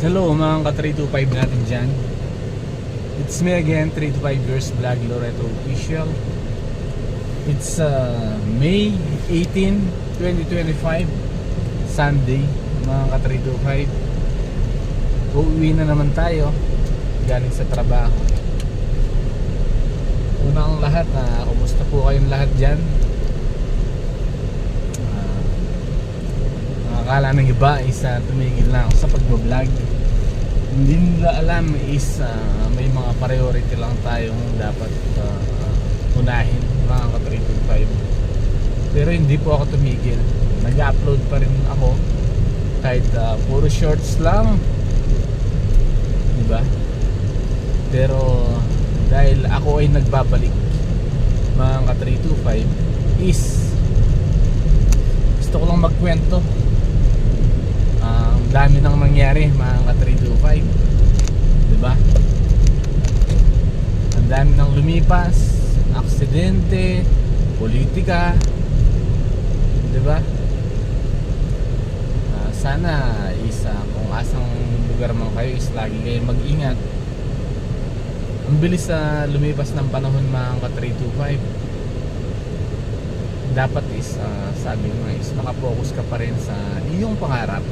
Hello mga ka-325 natin dyan. It's me again, 325 Years Vlog Loreto Official. It's May 18, 2025, Sunday mga ka-325. Uuwi na naman tayo galing sa trabaho. Unang lahat, kumusta po kayong lahat dyan? Akala ng iba is tumigil na ako sa pag-vlog. Hindi nila alam is may mga priority lang tayong dapat unahin mga ka-325. Pero hindi po ako tumigil. Nag-upload pa rin ako kahit puro shorts lang, diba? Pero dahil ako ay nagbabalik mga ka-325 is gusto ko lang magkwento. Ang dami nang nangyari mga ka-325, diba? Ang dami nang lumipas, aksidente, politika, diba? Sana kung asang lugar man kayo is lagi kayo mag-ingat. Ang bilis lumipas ng panahon mga ka-325. Dapat is sabi mo is nakapokus ka pa rin sa iyong pangarap.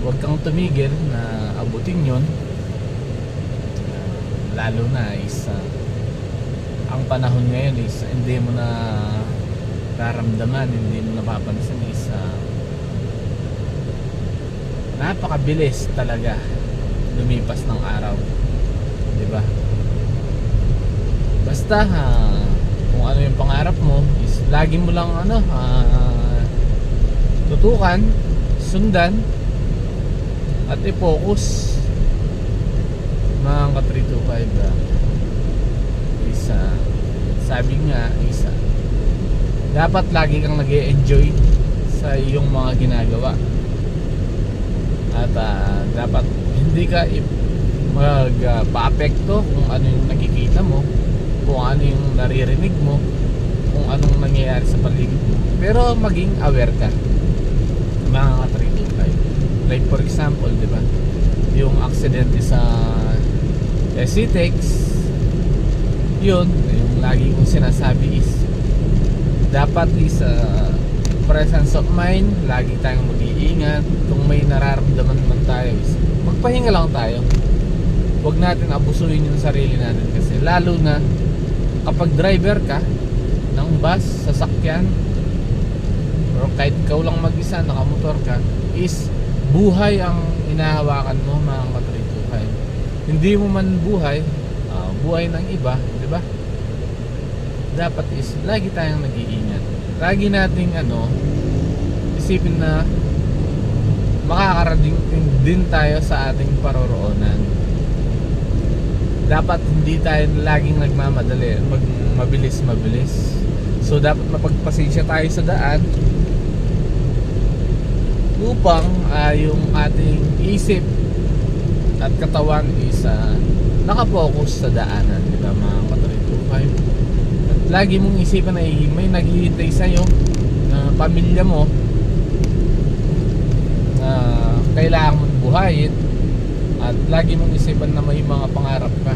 Huwag kang tumigil na abutin yon. Lalo na is ang panahon ngayon is hindi mo na nararamdaman, hindi mo napapansin is napakabilis talaga lumipas ng araw, diba? Basta kung ano yung pangarap mo is lagi mo lang tutukan, sundan at i-focus mga ka-325. Sabi nga dapat lagi kang nag-e-enjoy sa iyong mga ginagawa at dapat hindi ka magpa-apekto kung ano yung nakikita mo, kung ano yung naririnig mo, kung anong nangyayari sa paligid mo. Pero maging aware ka mga ka-325. Like for example, diba, yung aksidente sa SCTEX, yun yung lagi kong sinasabi is dapat is presence of mind, lagi tayong mag-iingat. Kung may nararamdaman man tayo is magpahinga lang tayo. Huwag natin abusuhin yung sarili natin, kasi lalo na kapag driver ka ng bus, sasakyan, or kahit ikaw lang mag-isa, nakamotor ka, is buhay ang inahawakan mo mga ka-325. Hindi mo man buhay, buhay ng iba, di ba? Dapat is lagi tayong nag-iingat. Lagi nating isipin na makakarating din tayo sa ating paroroonan. Dapat hindi tayo laging nagmamadali, mabilis. So dapat mapagpasensya tayo sa daan upang yung ating isip at katawan is nakapokus sa daanan, di ba mga ka-325? At lagi mong isipan na may naghihintay sa'yo na pamilya mo na kailangan mong buhayin, at lagi mong isipan na may mga pangarap ka.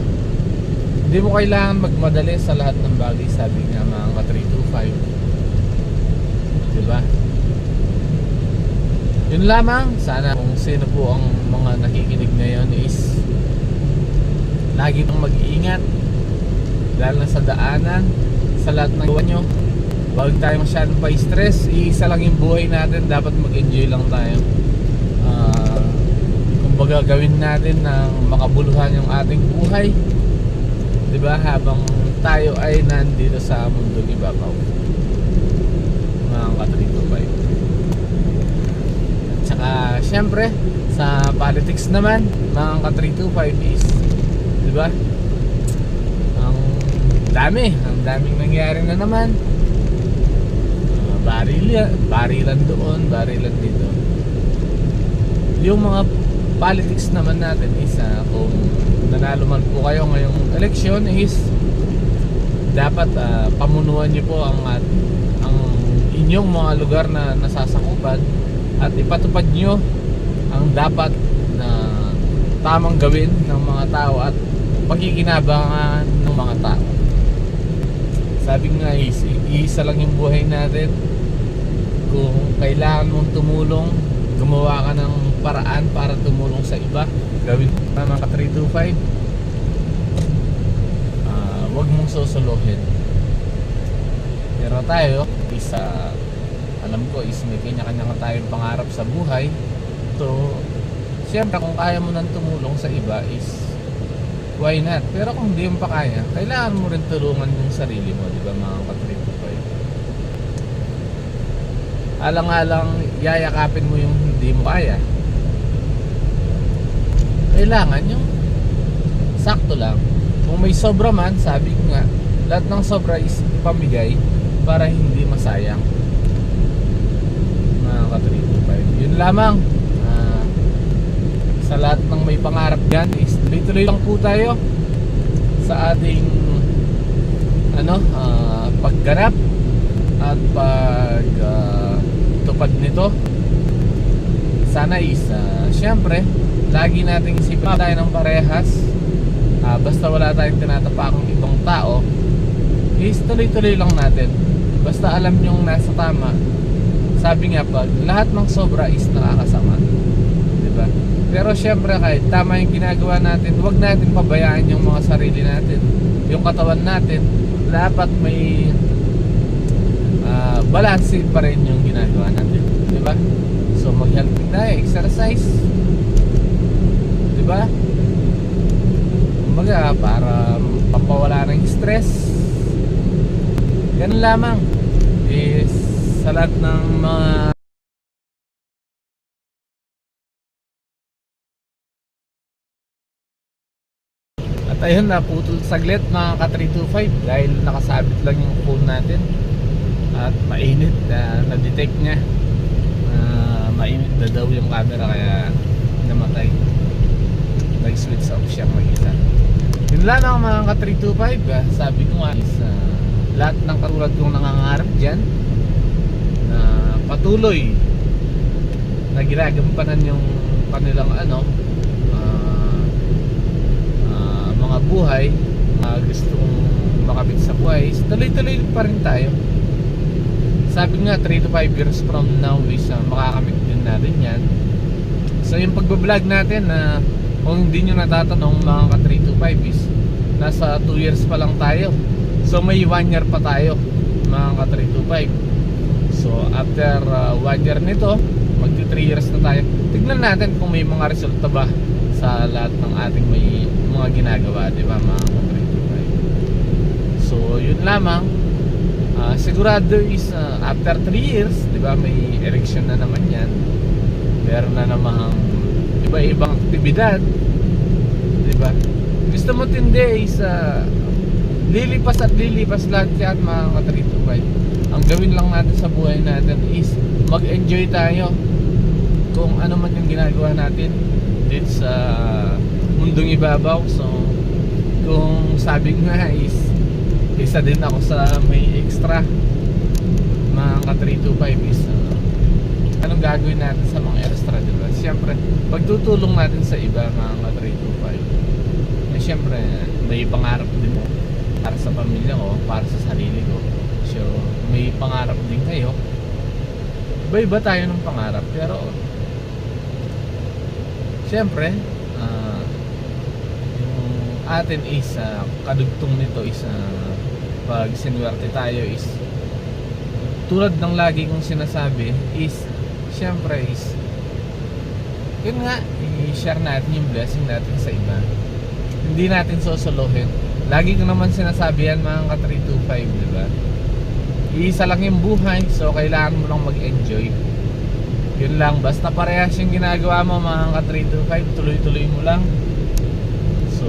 Hindi mo kailangan magmadali sa lahat ng bagay, sabi nga mga ka-325, di ba? Yun lamang. Sana kung sino po ang mga nakikinig ngayon is lagi pong mag-iingat, lalo na sa daanan, sa lahat ng gawa nyo. Huwag tayo masyadong pa-stress. Iisa lang yung buhay natin, dapat mag-enjoy lang tayo. Kumbaga gawin natin ng makabuluhan yung ating buhay, diba, habang tayo ay nandito sa mundong ibabaw mga ka-325. Tsaka syempre sa politics naman mga ka-325 is, diba, ang daming nangyari na naman. Barilan doon, barilan dito. Yung mga politics naman natin is kung nanalo man po kayo ngayong eleksyon is dapat pamunuan nyo po ang inyong mga lugar na nasasakupan at ipatupad nyo ang dapat na tamang gawin ng mga tao at pagkikinabangan ng mga tao. Sabi nga, isa lang yung buhay natin. Kung kailangan mong tumulong, gumawa ka ng paraan para tumulong sa iba. Gawin mo na mga 325. Huwag mong susuluhin. Pero tayo, alam ko may kanya-kanya tayong pangarap sa buhay. So, siyempre kung kaya mo nang tumulong sa iba why not? Pero kung hindi mo pa kaya, kailangan mo rin tulungan yung sarili mo, di ba mga ka-325? Alang-alang yayakapin mo yung hindi mo kaya. Kailangan yung sakto lang. Kung may sobra man, sabi ko nga, lahat ng sobra is ipamigay para hindi masayang. Mga ka-325, yun lamang. Sa lahat ng may pangarap dyan is tuloy-tuloy lang po tayo sa ating pagganap at tupad nito. Sana is syempre lagi nating isipin tayo ng parehas. Basta wala tayong tinatapakang ibang tao, is tuloy-tuloy lang natin. Basta alam nyong nasa tama. Sabi nga, pag lahat ng sobra is nakakasama, diba? Pero syempre kahit tama yung ginagawa natin, huwag natin pabayaan yung mga sarili natin, yung katawan natin. Dapat may balance pa rin yung ginagawa natin, diba? So mag-healthy tayo, exercise, diba? Kumbaga para pampawala ng stress. Ganun lamang is sa lahat ng mga at ayun, naputol saglit mga ka-325 dahil nakasabit lang yung phone natin at mainit. Na-detect niya mainit na daw yung camera kaya namatay, nag-switch off siya mag-isa. Yun lang ang mga ka-325. Sabi ko nga is lahat ng katulad kong nangangarap dyan na patuloy na ginagampanan yung kanilang mga buhay, gustong makabit sa buhay, tuloy-tuloy pa rin tayo. Sabi nga 3 to 5 years from now is makakamit din natin yan. So yung pagbablog natin kung hindi nyo natatanong mga ka 3 to 5 is nasa 2 years pa lang tayo. So may 1 year pa tayo mga ka 3 to 5. So after 1 year nito, magti 3 years na tayo. Tignan natin kung may mga resulta ba sa lahat ng ating may mga ginagawa, di ba mga ka 3 to 5. So yun lamang. Sigurado is after 3 years, di ba, may erection na naman yan. Meron na namang iba-ibang aktibidad, di ba? Gusto mo tindi is lilipas at lilipas lahat yan mga ka 3 to 5. Ang gawin lang natin sa buhay natin is mag-enjoy tayo kung ano man yung ginagawa natin dito sa mundong ibabaw. So kung sabi ko nga is isa din ako sa may extra mga ka 325 is anong gagawin natin sa mga extra, diba? Siyempre pagtutulong natin sa iba mga ka 325, siyempre may pangarap din para sa pamilya ko, para sa sarili ko. So may pangarap din kayo, iba-iba tayo ng pangarap, pero siyempre yung atin is kadugtong nito is pag sinuwerte tayo is tulad ng lagi kong sinasabi is syempre is yun nga, i-share natin yung blessing natin sa iba, hindi natin susuluhin. Lagi ko naman sinasabi yan mga ka 325, diba? Iisa lang yung buhay, so kailangan mo lang mag-enjoy. Yun lang, basta parehas yung ginagawa mo mga ka 325, tuloy-tuloy mo lang. So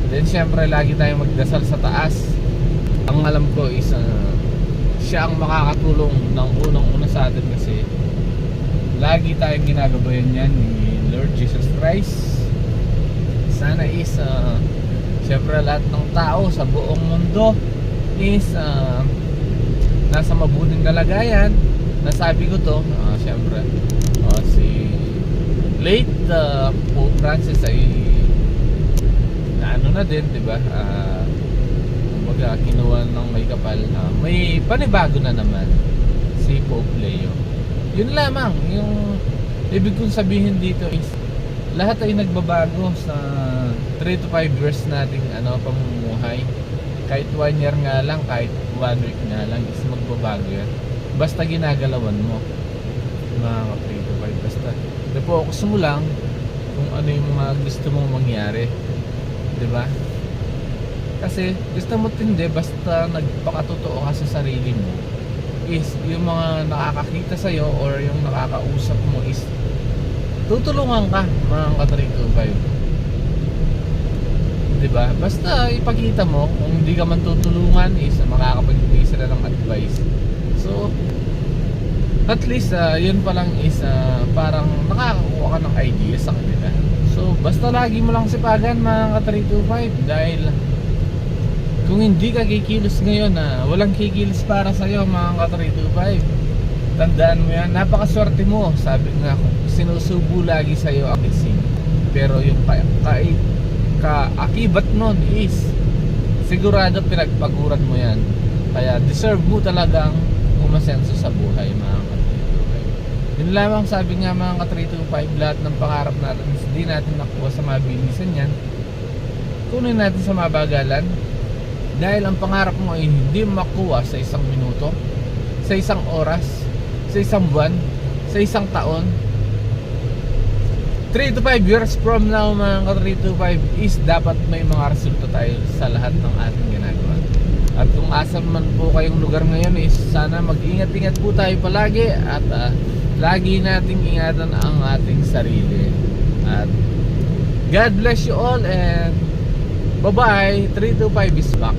then syempre lagi tayong magdasal sa taas. Ang alam ko is siya ang makakatulong ng unang-una sa atin, kasi lagi tayong ginagabayan yan ni Lord Jesus Christ. Sana is syempre lahat ng tao sa buong mundo is nasa mabuting kalagayan. Nasabi ko to, syempre si late Pope Francis ay na din, di ba? Kumbaga, kinuha ng may kapal. May panibago na naman si Pope Leo. Yun lamang, yung ibig kong sabihin dito is lahat ay nagbabago sa 3 to 5 years nating pamumuhay. Kahit 1 year nga lang, kahit 1 week nga lang is magbabago yan. Basta ginagalawan mo, mga 3 to 5. Basta focus mo lang kung ano yung mga gusto mong mangyari, di ba? Kasi gusto mo tindi, basta nagpakatotoo ka sa sarili mo, is yung mga nakakakita sa'yo or yung nakakausap mo is tutulungan ka, mga ka-325, diba? Basta ipakita mo, kung hindi ka man tutulungan is makakapagbigay sila ng advice. So at least yun pa lang is parang nakakakuha ka ng idea sa kanila. So basta lagi mo lang sipagan, mga ka-325, dahil kung hindi ka kikilos ngayon, walang kikilos para sa'yo, mga ka-325. Tandaan mo yan, napakaswerte mo. Sabi nga, sinusubo lagi sa'yo ang blessing. Pero yung kaakibat nun is sigurado pinagpaguran mo yan. Kaya deserve mo talagang umasenso sa buhay, mga ka-325. Yun lamang, sabi nga, mga ka-325, lahat ng pangarap natin hindi natin nakuha sa mabilisan yan, kunin natin sa mabagalan. Dahil ang pangarap mo ay hindi makuha sa isang minuto, sa isang oras, sa isang buwan, sa isang taon. 3 to 5 years from now, mga ka-325, is dapat may mga resulta tayo sa lahat ng ating ginagawa. At kung asan man po kayong lugar ngayon is sana mag-ingat-ingat po tayo palagi. At lagi nating ingatan ang ating sarili. At God bless you all, and bye-bye. 325 is back.